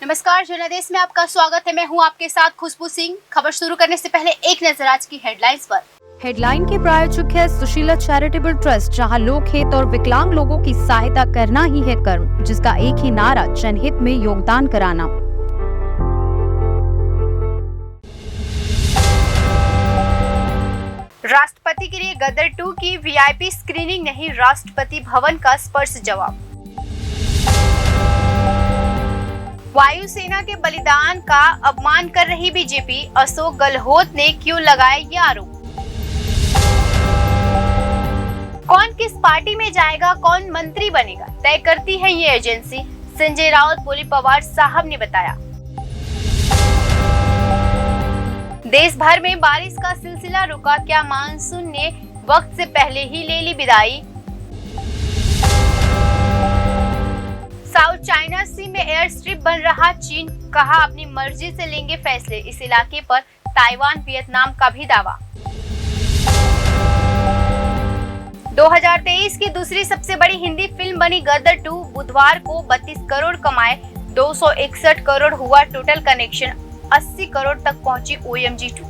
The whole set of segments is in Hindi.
नमस्कार, जनादेश में आपका स्वागत है। मैं हूं आपके साथ खुशबू सिंह। खबर शुरू करने से पहले एक नजर आज की हेडलाइंस पर। हेडलाइन के प्रायोजक है सुशीला चैरिटेबल ट्रस्ट, जहां लोक हित और विकलांग लोगों की सहायता करना ही है कर्म, जिसका एक ही नारा जनहित में योगदान कराना। राष्ट्रपति के लिए गदर 2 की वीआईपी स्क्रीनिंग नहीं, राष्ट्रपति भवन का स्पष्ट जवाब। वायुसेना के बलिदान का अपमान कर रही बीजेपी, अशोक गहलोत ने क्यों लगाया ये आरोप। कौन किस पार्टी में जाएगा, कौन मंत्री बनेगा, तय करती है ये एजेंसी, संजय राउत बोली पवार साहब ने बताया। देश भर में बारिश का सिलसिला रुका, क्या मानसून ने वक्त से पहले ही ले ली विदाई। साउथ चाइना सी में एयर स्ट्रिप बन रहा चीन, कहा अपनी मर्जी से लेंगे फैसले, इस इलाके पर ताइवान वियतनाम का भी दावा। 2023 की दूसरी सबसे बड़ी हिंदी फिल्म बनी गदर 2, बुधवार को 32 करोड़ कमाए, 261 करोड़ हुआ टोटल कनेक्शन, 80 करोड़ तक पहुंची OMG 2।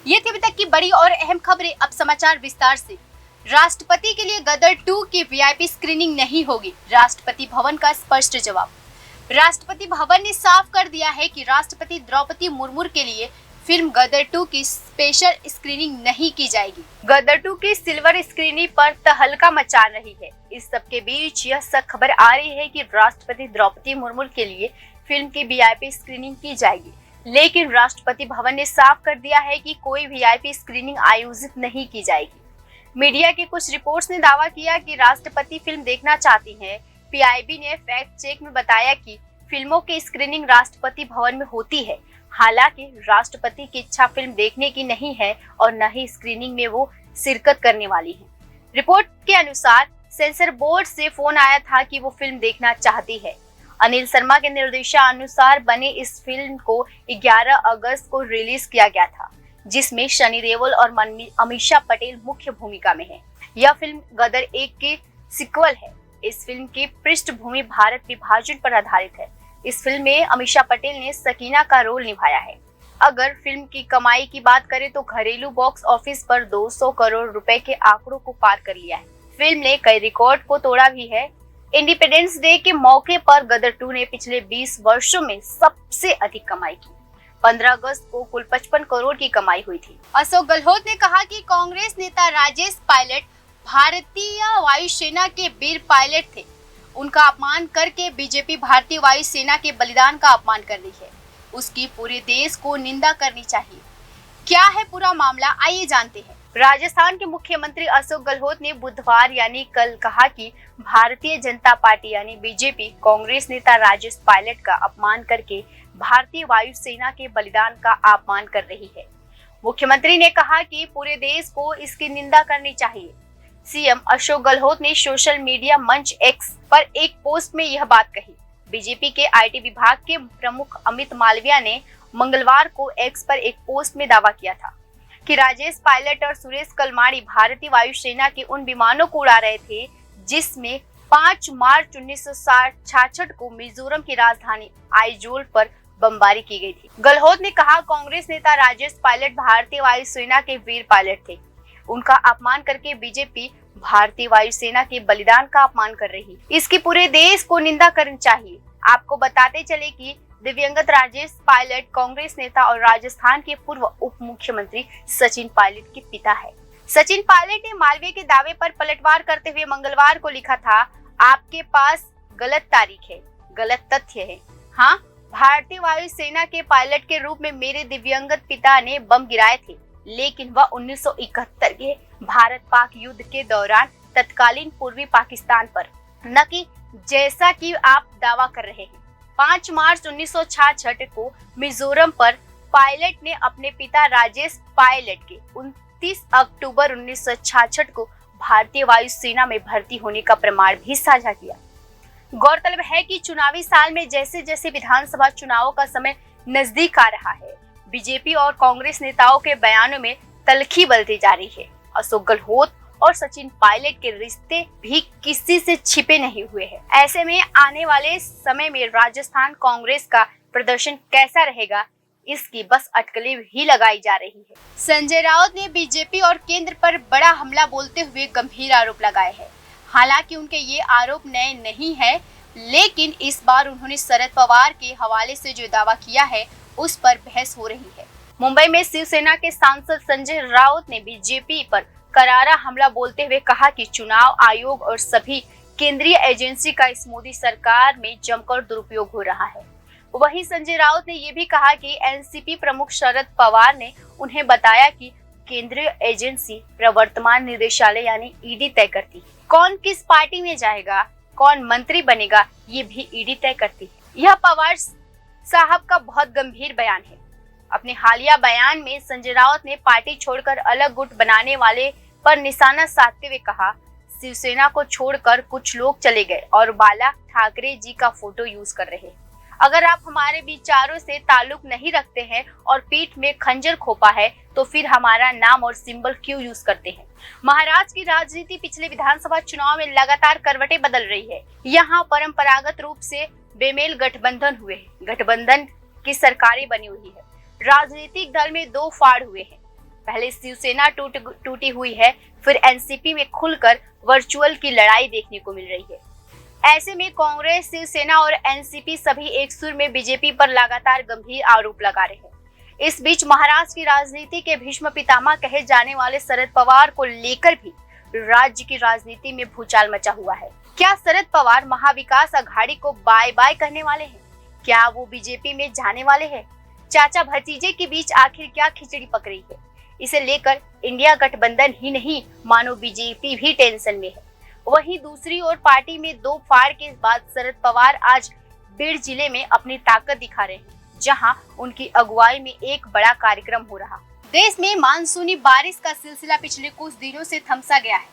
ये थी अभी तक की बड़ी और अहम खबरें। अब समाचार विस्तार से। राष्ट्रपति के लिए गदर 2 की वीआईपी स्क्रीनिंग नहीं होगी, राष्ट्रपति भवन का स्पष्ट जवाब। राष्ट्रपति भवन ने साफ कर दिया है कि राष्ट्रपति द्रौपदी मुर्मू के लिए फिल्म गदर 2 की स्पेशल स्क्रीनिंग नहीं की जाएगी। गदर 2 की सिल्वर स्क्रीनिंग पर तहलका मचा रही है। इस सब के बीच यह सख्त खबर आ रही है कि राष्ट्रपति द्रौपदी मुर्मू के लिए फिल्म की वीआईपी स्क्रीनिंग की जाएगी, लेकिन राष्ट्रपति भवन ने साफ कर दिया है कि कोई वीआईपी स्क्रीनिंग आयोजित नहीं की जाएगी। मीडिया की कुछ रिपोर्ट्स ने दावा किया कि राष्ट्रपति फिल्म देखना चाहती हैं। पीआईबी ने फैक्ट चेक में बताया कि फिल्मों की स्क्रीनिंग राष्ट्रपति भवन में होती है। हालांकि राष्ट्रपति की इच्छा फिल्म देखने की नहीं है और न ही स्क्रीनिंग में वो शिरकत करने वाली हैं। रिपोर्ट के अनुसार सेंसर बोर्ड से फोन आया था कि वो फिल्म देखना चाहती है। अनिल शर्मा के निर्देशानुसार बने इस फिल्म को 11 अगस्त को रिलीज किया गया था, जिसमें सनी देओल और अमीषा पटेल मुख्य भूमिका में है। यह फिल्म गदर 1 की सीक्वल है। इस फिल्म की पृष्ठभूमि भारत विभाजन पर आधारित है। इस फिल्म में अमीषा पटेल ने सकीना का रोल निभाया है। अगर फिल्म की कमाई की बात करें तो घरेलू बॉक्स ऑफिस पर 200 करोड़ रुपए के आंकड़ों को पार कर लिया है। फिल्म ने कई रिकॉर्ड को तोड़ा भी है। इंडिपेंडेंस डे के मौके पर गदर 2 ने पिछले 20 वर्षों में सबसे अधिक कमाई की। 15 अगस्त को कुल 55 करोड़ की कमाई हुई थी। अशोक गहलोत ने कहा कि कांग्रेस नेता राजेश पायलट भारतीय वायुसेना के वीर पायलट थे। उनका अपमान करके बीजेपी भारतीय वायुसेना के बलिदान का अपमान कर रही है। उसकी पूरे देश को निंदा करनी चाहिए। क्या है पूरा मामला, आइए जानते हैं। राजस्थान के मुख्यमंत्री अशोक गहलोत ने बुधवार यानी कल कहा कि भारतीय जनता पार्टी यानी बीजेपी कांग्रेस नेता राजेश पायलट का अपमान करके भारतीय वायुसेना के बलिदान का अपमान कर रही है। मुख्यमंत्री ने कहा कि पूरे देश को इसकी निंदा करनी चाहिए। सीएम अशोक गहलोत ने सोशल मीडिया मंच एक्स पर एक पोस्ट में यह बात कही। बीजेपी के आईटी विभाग के प्रमुख अमित मालविया ने मंगलवार को एक्स पर एक पोस्ट में दावा किया था कि राजेश पायलट और सुरेश कलमाड़ी भारतीय वायुसेना के उन विमानों को उड़ा रहे थे जिसमें 5 मार्च 1966 को मिजोरम की राजधानी आइजोल पर बमबारी की गई थी। गहलोत ने कहा, कांग्रेस नेता राजेश पायलट भारतीय वायुसेना के वीर पायलट थे। उनका अपमान करके बीजेपी भारतीय वायुसेना के बलिदान का अपमान कर रही है। इसकी पूरे देश को निंदा करनी चाहिए। आपको बताते चले कि दिवंगत राजेश पायलट कांग्रेस नेता और राजस्थान के पूर्व उप मुख्यमंत्री सचिन पायलट के पिता है। सचिन पायलट ने मालवीय के दावे पर पलटवार करते हुए मंगलवार को लिखा था, आपके पास गलत तारीख है, गलत तथ्य है। हाँ, भारतीय वायुसेना के पायलट के रूप में मेरे दिवंगत पिता ने बम गिराए थे, लेकिन वह 1971 के भारत पाक युद्ध के दौरान तत्कालीन पूर्वी पाकिस्तान पर, न कि जैसा कि आप दावा कर रहे हैं। 5 मार्च 1966 को मिजोरम पर पायलट ने अपने पिता राजेश पायलट के 29 अक्टूबर 1966 को भारतीय वायुसेना में भर्ती होने का प्रमाण भी साझा किया। गौरतलब है कि चुनावी साल में जैसे जैसे विधानसभा चुनावों का समय नजदीक आ रहा है, बीजेपी और कांग्रेस नेताओं के बयानों में तल्खी बदलती जा रही है। अशोक गहलोत और सचिन पायलट के रिश्ते भी किसी से छिपे नहीं हुए हैं। ऐसे में आने वाले समय में राजस्थान कांग्रेस का प्रदर्शन कैसा रहेगा, इसकी बस अटकलें ही लगाई जा रही है। संजय राउत ने बीजेपी और केंद्र पर बड़ा हमला बोलते हुए गंभीर आरोप लगाए हैं। हालांकि उनके ये आरोप नए नहीं है, लेकिन इस बार उन्होंने शरद पवार के हवाले से जो दावा किया है उस पर बहस हो रही है। मुंबई में शिवसेना के सांसद संजय राउत ने बीजेपी पर करारा हमला बोलते हुए कहा कि चुनाव आयोग और सभी केंद्रीय एजेंसी का इस मोदी सरकार में जमकर दुरुपयोग हो रहा है। वहीं संजय राउत ने ये भी कहा कि एनसीपी प्रमुख शरद पवार ने उन्हें बताया कि केंद्रीय एजेंसी प्रवर्तमान निदेशालय यानी ईडी तय करती है। कौन किस पार्टी में जाएगा, कौन मंत्री बनेगा, ये भी ईडी तय करती है। यह पवार साहब का बहुत गंभीर बयान है। अपने हालिया बयान में संजय राउत ने पार्टी छोड़कर अलग गुट बनाने वाले पर निशाना साधते हुए कहा, शिवसेना को छोड़कर कुछ लोग चले गए और बाला ठाकरे जी का फोटो यूज कर रहे हैं। अगर आप हमारे विचारों से ताल्लुक नहीं रखते हैं और पीठ में खंजर खोपा है तो फिर हमारा नाम और सिंबल क्यों यूज करते हैं। महाराष्ट्र की राजनीति पिछले विधानसभा चुनाव में लगातार करवटें बदल रही है। यहाँ परंपरागत रूप से बेमेल गठबंधन हुए हैं। गठबंधन की सरकारें बनी हुई है। राजनीतिक दल में दो फाड़ हुए हैं। पहले शिवसेना टूटी हुई है, फिर एनसीपी में खुलकर वर्चुअल की लड़ाई देखने को मिल रही है। ऐसे में कांग्रेस, शिवसेना और एनसीपी सभी एक सुर में बीजेपी पर लगातार गंभीर आरोप लगा रहे हैं। इस बीच महाराष्ट्र की राजनीति के भीष्म पितामह कहे जाने वाले शरद पवार को लेकर भी राज्य की राजनीति में भूचाल मचा हुआ है। क्या शरद पवार महाविकास अघाड़ी को बाय बाय कहने वाले हैं? क्या वो बीजेपी में जाने वाले हैं? चाचा भतीजे के बीच आखिर क्या खिचड़ी पक रही है? इसे लेकर इंडिया गठबंधन ही नहीं मानो बीजेपी भी टेंशन में है। वहीं दूसरी ओर पार्टी में दो फाड़ के बाद शरद पवार आज बीड़ जिले में अपनी ताकत दिखा रहे हैं, जहां उनकी अगुवाई में एक बड़ा कार्यक्रम हो रहा। देश में मानसूनी बारिश का सिलसिला पिछले कुछ दिनों से थमसा गया है।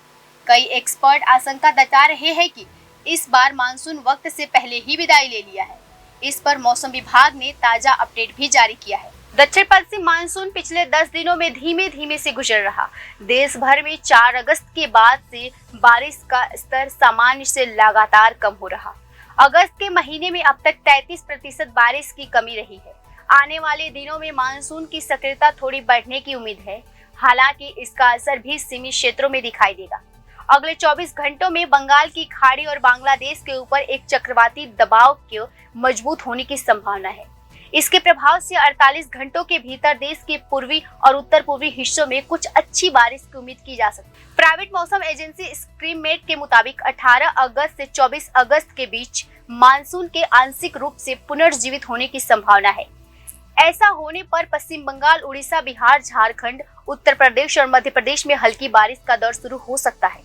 कई एक्सपर्ट आशंका जता रहे हैं कि इस बार मानसून वक्त से पहले ही विदाई ले लिया है। इस पर मौसम विभाग ने ताजा अपडेट भी जारी किया है। दक्षिण पश्चिम मानसून पिछले 10 दिनों में धीमे धीमे से गुजर रहा। देश भर में 4 अगस्त के बाद से बारिश का स्तर सामान्य से लगातार कम हो रहा। अगस्त के महीने में अब तक 33% बारिश की कमी रही है। आने वाले दिनों में मानसून की सक्रियता थोड़ी बढ़ने की उम्मीद है। हालांकि इसका असर भी सीमित क्षेत्रों में दिखाई देगा। अगले 24 घंटों में बंगाल की खाड़ी और बांग्लादेश के ऊपर एक चक्रवाती दबाव के मजबूत होने की संभावना है। इसके प्रभाव से 48 घंटों के भीतर देश के पूर्वी और उत्तर पूर्वी हिस्सों में कुछ अच्छी बारिश की उम्मीद की जा सकती है। प्राइवेट मौसम एजेंसी स्क्रीमेट के मुताबिक 18 अगस्त से 24 अगस्त के बीच मानसून के आंशिक रूप से पुनर्जीवित होने की संभावना है। ऐसा होने पर पश्चिम बंगाल, उड़ीसा, बिहार, झारखंड, उत्तर प्रदेश और मध्य प्रदेश में हल्की बारिश का दौर शुरू हो सकता है।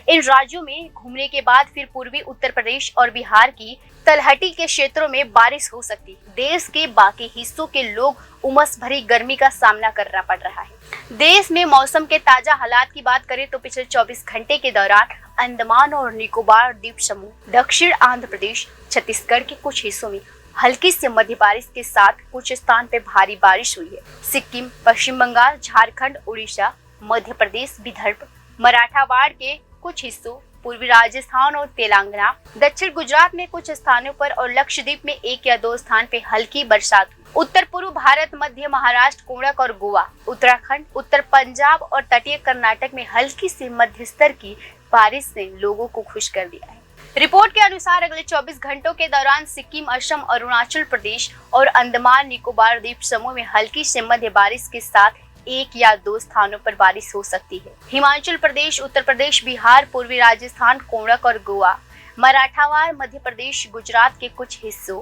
इन राज्यों में घूमने के बाद फिर पूर्वी उत्तर प्रदेश और बिहार की तलहटी के क्षेत्रों में बारिश हो सकती है। देश के बाकी हिस्सों के लोग उमस भरी गर्मी का सामना करना पड़ रहा है। देश में मौसम के ताजा हालात की बात करें तो पिछले 24 घंटे के दौरान अंडमान और निकोबार द्वीप समूह, दक्षिण आंध्र प्रदेश, छत्तीसगढ़ के कुछ हिस्सों में हल्की से मध्य बारिश के साथ कुछ स्थान पे भारी बारिश हुई है। सिक्किम, पश्चिम बंगाल, झारखंड, उड़ीसा, मध्य प्रदेश, विदर्भ, मराठवाड़ के कुछ हिस्सों, पूर्वी राजस्थान और तेलंगाना, दक्षिण गुजरात में कुछ स्थानों पर और लक्षद्वीप में 1 या 2 स्थान पे हल्की बरसात हुई। उत्तर पूर्व भारत, मध्य महाराष्ट्र, कोणक और गोवा, उत्तराखंड, उत्तर पंजाब और तटीय कर्नाटक में हल्की से मध्य स्तर की बारिश ने लोगों को खुश कर दिया है। रिपोर्ट के अनुसार अगले 24 घंटों के दौरान सिक्किम, असम, अरुणाचल प्रदेश और अंडमान निकोबार द्वीप समूह में हल्की से मध्य बारिश के साथ 1 या 2 स्थानों पर बारिश हो सकती है। हिमाचल प्रदेश, उत्तर प्रदेश, बिहार, पूर्वी राजस्थान, कोणक और गोवा, मराठवाड़, मध्य प्रदेश, गुजरात के कुछ हिस्सों,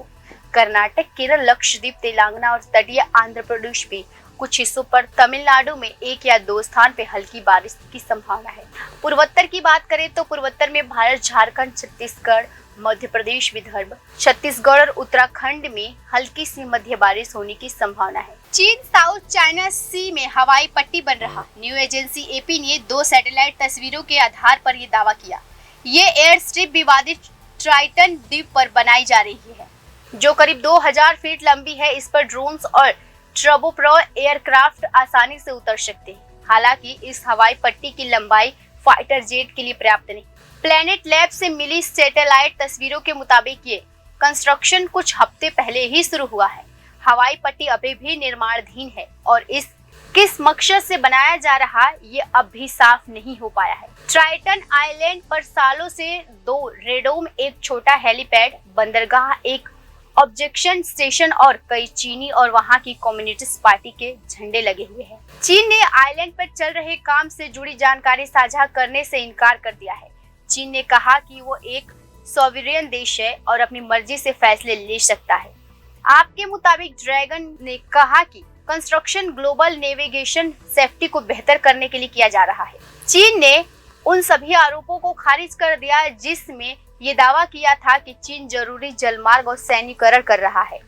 कर्नाटक, केरल, लक्षद्वीप, तेलंगाना और तटीय आंध्र प्रदेश में कुछ हिस्सों पर, तमिलनाडु में 1 या 2 स्थान पे हल्की बारिश की संभावना है। पूर्वोत्तर की बात करें तो पूर्वोत्तर में भारत, झारखंड, छत्तीसगढ़, मध्य प्रदेश, विदर्भ, छत्तीसगढ़ और उत्तराखंड में हल्की सी मध्य बारिश होने की संभावना है। चीन साउथ चाइना सी में हवाई पट्टी बन रहा। न्यूज एजेंसी एपी ने 2 सैटेलाइट तस्वीरों के आधार पर ये दावा किया। ये एयर स्ट्रिप विवादित ट्राइटन द्वीप पर बनाई जा रही है, जो करीब 2000 फीट लंबी है। इस पर ड्रोन्स और ट्रबोप्रो एयरक्राफ्ट आसानी से उतर सकते हैं। हालांकि इस हवाई पट्टी की लंबाई फाइटर जेट के लिए पर्याप्त नहीं। प्लैनेट लैब से मिली सैटेलाइट तस्वीरों के मुताबिक ये कंस्ट्रक्शन कुछ हफ्ते पहले ही शुरू हुआ है। हवाई पट्टी अभी भी निर्माणाधीन है और इस किस मकसद से बनाया जा रहा ये अब भी साफ नहीं हो पाया है। ट्राइटन आइलैंड पर सालों से 2 रेडोम, एक छोटा हेलीपैड, बंदरगाह, एक ऑब्जेक्शन स्टेशन और कई चीनी और वहां की कम्युनिस्ट पार्टी के झंडे लगे हुए हैं। चीन ने आइलैंड पर चल रहे काम से जुड़ी जानकारी साझा करने से इनकार कर दिया है। चीन ने कहा कि वो एक सॉवरेन देश है और अपनी मर्जी से फैसले ले सकता है। आपके मुताबिक ड्रैगन ने कहा कि कंस्ट्रक्शन ग्लोबल नेविगेशन सेफ्टी को बेहतर करने के लिए किया जा रहा है। चीन ने उन सभी आरोपों को खारिज कर दिया जिसमें ये दावा किया था कि चीन जरूरी जलमार्ग और सैन्यीकरण कर रहा है।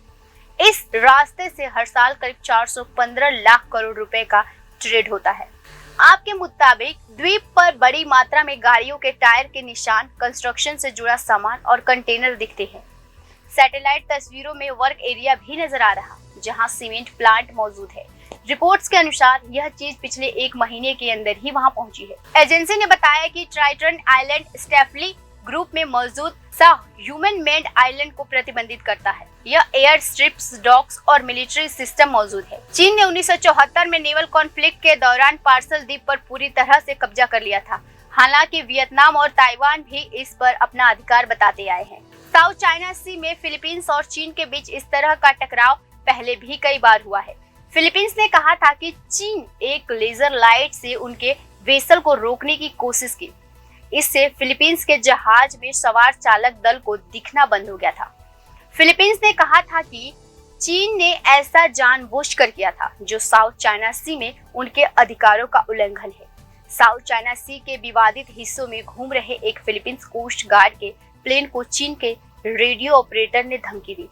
इस रास्ते से हर साल करीब 415 लाख करोड़ रुपए का ट्रेड होता है। आपके मुताबिक द्वीप पर बड़ी मात्रा में गाड़ियों के टायर के निशान, कंस्ट्रक्शन से जुड़ा सामान और कंटेनर दिखते हैं। सैटेलाइट तस्वीरों में वर्क एरिया भी नजर आ रहा जहां सीमेंट प्लांट मौजूद है। रिपोर्ट्स के अनुसार यह चीज पिछले 1 महीने के अंदर ही वहां पहुंची है। एजेंसी ने बताया कि ट्राइटन आइलैंड स्टेफली ग्रुप में मौजूद ह्यूमन मेड आइलैंड को प्रतिबंधित करता है। यह एयर स्ट्रिप्स, डॉक्स और मिलिट्री सिस्टम मौजूद है। चीन ने 1974 में नेवल कॉन्फ्लिक्ट के दौरान पार्सल द्वीप पर पूरी तरह से कब्जा कर लिया था। हालांकि वियतनाम और ताइवान भी इस पर अपना अधिकार बताते आए हैं। साउथ चाइना सी में फिलीपींस और चीन के बीच इस तरह का टकराव पहले भी कई बार हुआ है। फिलीपींस ने कहा था कि चीन एक लेजर लाइट से उनके वेसल को रोकने की कोशिश की। इससे फिलीपींस के जहाज में सवार चालक दल को दिखना बंद हो गया था। फिलीपींस ने कहा था कि चीन ने ऐसा जानबूझकर किया था, जो साउथ चाइना सी में उनके अधिकारों का उल्लंघन है। साउथ चाइना सी के विवादित हिस्सों में घूम रहे एक फिलीपींस कोस्ट गार्ड के प्लेन को चीन के रेडियो ऑपरेटर ने धमकी दी थी।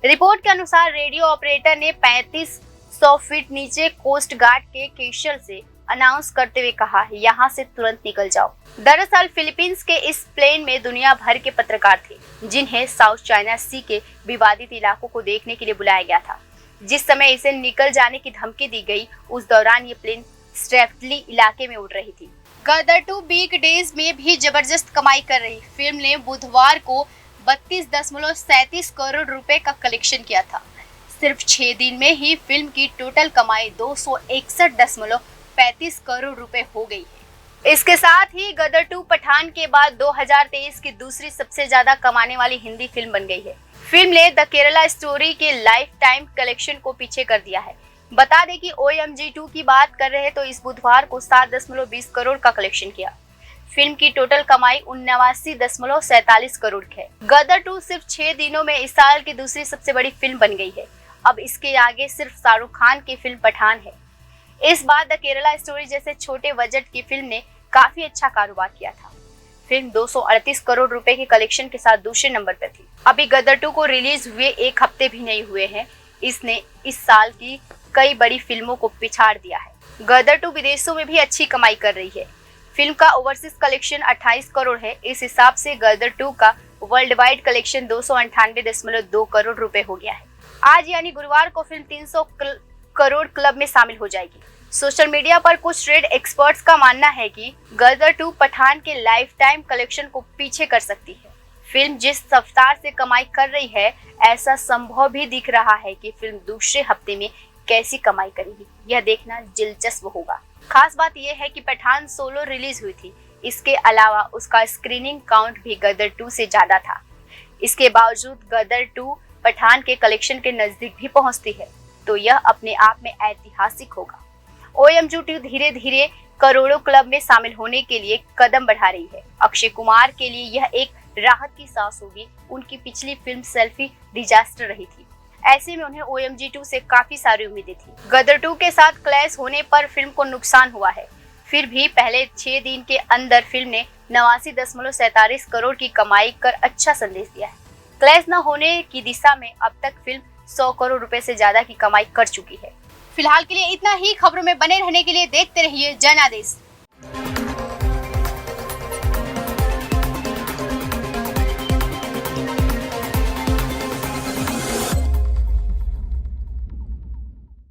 रिपोर्ट के अनुसार रेडियो ऑपरेटर ने 3500 फीट नीचे कोस्ट गार्ड के केशल से अनाउंस करते हुए कहा, यहाँ से तुरंत निकल जाओ। दरअसल फिलीपींस के इस प्लेन में दुनिया भर के पत्रकार थे, जिन्हें साउथ चाइना सी के विवादित इलाकों को देखने के लिए बुलाया गया था। जिस समय इसे निकल जाने की धमकी दी गई, उस दौरान ये प्लेन स्ट्रेफ्टली इलाके में उड़ रही थी। गदर 2 वीक डेज में भी जबरदस्त कमाई कर रही फिल्म ने बुधवार को 32.37 करोड़ रुपए का कलेक्शन किया था। सिर्फ 6 दिन में ही फिल्म की टोटल कमाई 261.35 करोड़ रुपए हो गई है। इसके साथ ही गदर 2 पठान के बाद 2023 की दूसरी सबसे ज्यादा कमाने वाली हिंदी फिल्म बन गई है। फिल्म ने द केरला स्टोरी के लाइफ टाइम कलेक्शन को पीछे कर दिया है। बता दें कि OMG2 की बात कर रहे तो इस बुधवार को 7.20 करोड़ का कलेक्शन किया। फिल्म की टोटल कमाई 79.47 करोड़ है। गदर 2 सिर्फ 6 दिनों में इस साल की दूसरी सबसे बड़ी फिल्म बन गई है। अब इसके आगे सिर्फ शाहरुख खान की फिल्म पठान है। इस बार द केरला स्टोरी जैसे छोटे बजट की फिल्म ने काफी अच्छा कारोबार किया था। फिल्म 238 करोड़ रुपए के कलेक्शन के साथ दूसरे नंबर पर थी। अभी गदर 2 को रिलीज हुए 1 हफ्ते भी नहीं हुए हैं। इसने इस साल की कई बड़ी फिल्मों को पिछाड़ दिया है। गदर 2 विदेशों में भी अच्छी कमाई कर रही है। फिल्म का ओवरसीज कलेक्शन 28 करोड़ है। इस हिसाब से गदर 2 का वर्ल्ड वाइड कलेक्शन 298.2 करोड़ रुपए हो गया है। आज यानी गुरुवार को फिल्म 300 करोड़ क्लब में शामिल हो जाएगी। सोशल मीडिया पर कुछ ट्रेड एक्सपर्ट्स का मानना है कि गदर 2 पठान के लाइफ टाइम कलेक्शन को पीछे कर सकती है। फिल्म जिस रफ्तार से कमाई कर रही है, ऐसा संभव भी दिख रहा है कि फिल्म दूसरे हफ्ते में कैसी कमाई करेगी, यह देखना दिलचस्प होगा। खास बात यह है कि पठान सोलो रिलीज हुई थी। इसके अलावा उसका स्क्रीनिंग काउंट भी गदर 2 से ज्यादा था। इसके बावजूद गदर 2 पठान के कलेक्शन के नजदीक भी पहुंचती है, तो यह अपने आप में ऐतिहासिक होगा। OMG2 धीरे धीरे करोड़ों क्लब में शामिल होने के लिए कदम बढ़ा रही है। अक्षय कुमार के लिए यह एक राहत की सांस होगी। उनकी पिछली फिल्म सेल्फी डिजास्टर रही थी। ऐसे में उन्हें OMG2 से काफी सारी उम्मीदें थी। गदर 2 के साथ क्लैश होने पर फिल्म को नुकसान हुआ है। फिर भी पहले 6 दिन के अंदर फिल्म ने 89.47 करोड़ की कमाई कर अच्छा संदेश दिया है। क्लैश न होने की दिशा में अब तक फिल्म 100 करोड़ रुपए से ज्यादा की कमाई कर चुकी है। फिलहाल के लिए इतना ही। खबरों में बने रहने के लिए देखते रहिए जनादेश।